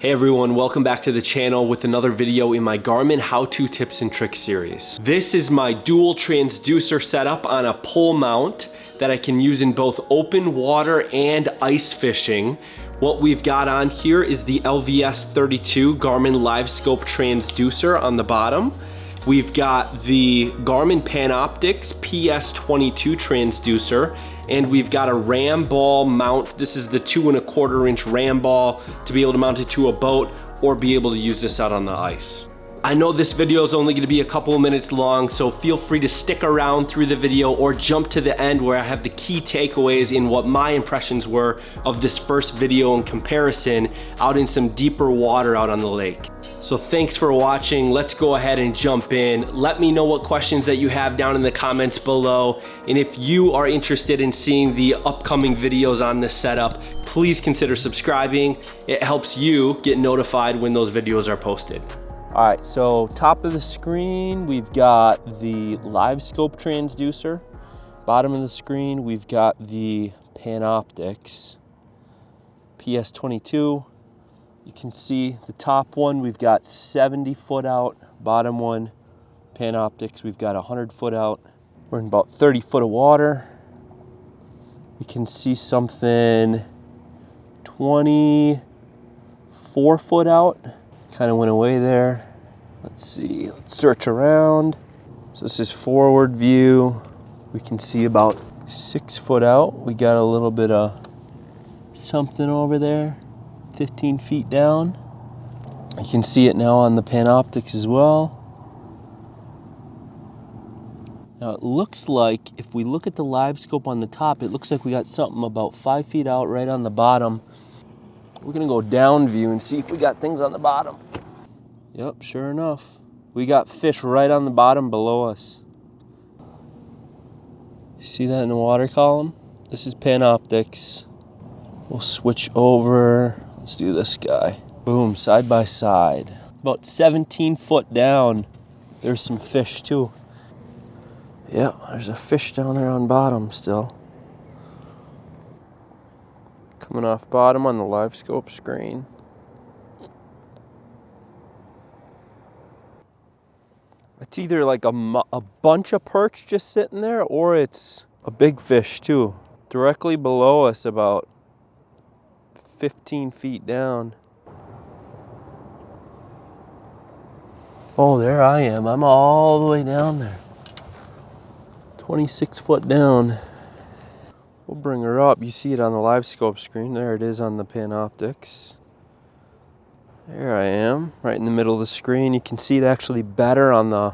Hey everyone, welcome back to the channel with another video in my Garmin how-to tips and tricks series. This is my dual transducer setup on a pole mount that I can use in both open water and ice fishing. What we've got on here is the LVS32 Garmin Livescope Transducer on the bottom. We've got the Garmin Panoptix PS22 Transducer, and we've got a ram ball mount. This is the 2 1/4 inch ram ball to be able to mount it to a boat or be able to use this out on the ice. I know this video is only going to be a couple of minutes long, so feel free to stick around through the video or jump to the end where I have the key takeaways in what my impressions were of this first video in comparison out in some deeper water out on the lake. So thanks for watching. Let's go ahead and jump in. Let me know what questions that you have down in the comments below. And if you are interested in seeing the upcoming videos on this setup, please consider subscribing. It helps you get notified when those videos are posted. All right, so top of the screen, we've got the Livescope transducer. Bottom of the screen, we've got the Panoptix PS22. You can see the top one, we've got 70 foot out. Bottom one, Panoptix, we've got 100 foot out. We're in about 30 foot of water. You can see something 24 foot out. Kind of went away there. Let's see, let's search around. So this is forward view. We can see about 6 foot out. We got a little bit of something over there, 15 feet down. You can see it now on the Panoptix as well. Now it looks like, if we look at the Livescope on the top, it looks like we got something about 5 feet out right on the bottom. We're gonna go down view and see if we got things on the bottom. Yep, sure enough. We got fish right on the bottom below us. You see that in the water column? This is Panoptix. We'll switch over. Let's do this guy. Boom, side by side. About 17 foot down, there's some fish too. Yeah, there's a fish down there on bottom still. Coming off bottom on the Livescope screen. It's either like a bunch of perch just sitting there, or it's a big fish too. Directly below us, about 15 feet down. Oh, there I am. I'm all the way down there. 26 foot down. We'll bring her up. You see it on the Livescope screen. There it is on the Panoptix. There I am, right in the middle of the screen. You can see it actually better on the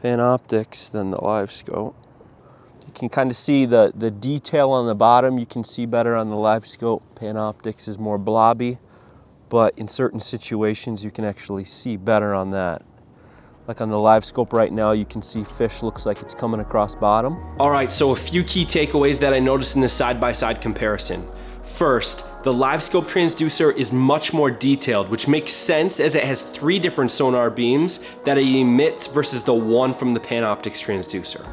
Panoptix than the Livescope. You can kind of see the detail on the bottom. You can see better on the Livescope. Panoptix is more blobby, but in certain situations you can actually see better on that. Like on the Livescope right now, you can see fish looks like it's coming across bottom. All right, so a few key takeaways that I noticed in this side-by-side comparison. First, the Livescope transducer is much more detailed, which makes sense as it has 3 different sonar beams that it emits versus the one from the Panoptix transducer.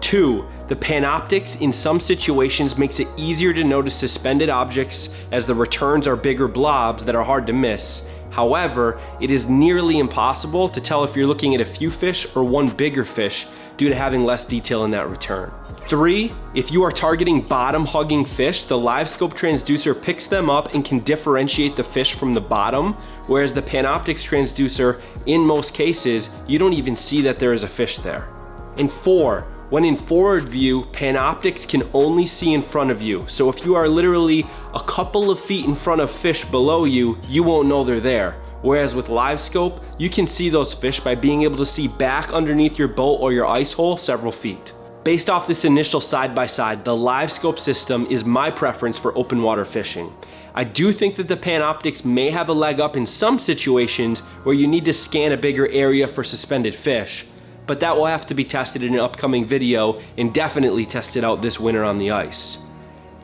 2, the Panoptix in some situations makes it easier to notice suspended objects as the returns are bigger blobs that are hard to miss. However, it is nearly impossible to tell if you're looking at a few fish or one bigger fish due to having less detail in that return. 3, if you are targeting bottom hugging fish, the Livescope transducer picks them up and can differentiate the fish from the bottom, whereas the Panoptix transducer, in most cases, you don't even see that there is a fish there. And 4, when in forward view, Panoptix can only see in front of you. So if you are literally a couple of feet in front of fish below you, you won't know they're there. Whereas with Livescope, you can see those fish by being able to see back underneath your boat or your ice hole several feet. Based off this initial side-by-side, the Livescope system is my preference for open water fishing. I do think that the Panoptix may have a leg up in some situations where you need to scan a bigger area for suspended fish, but that will have to be tested in an upcoming video and definitely tested out this winter on the ice.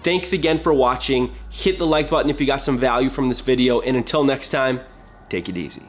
Thanks again for watching. Hit the like button if you got some value from this video, and until next time, take it easy.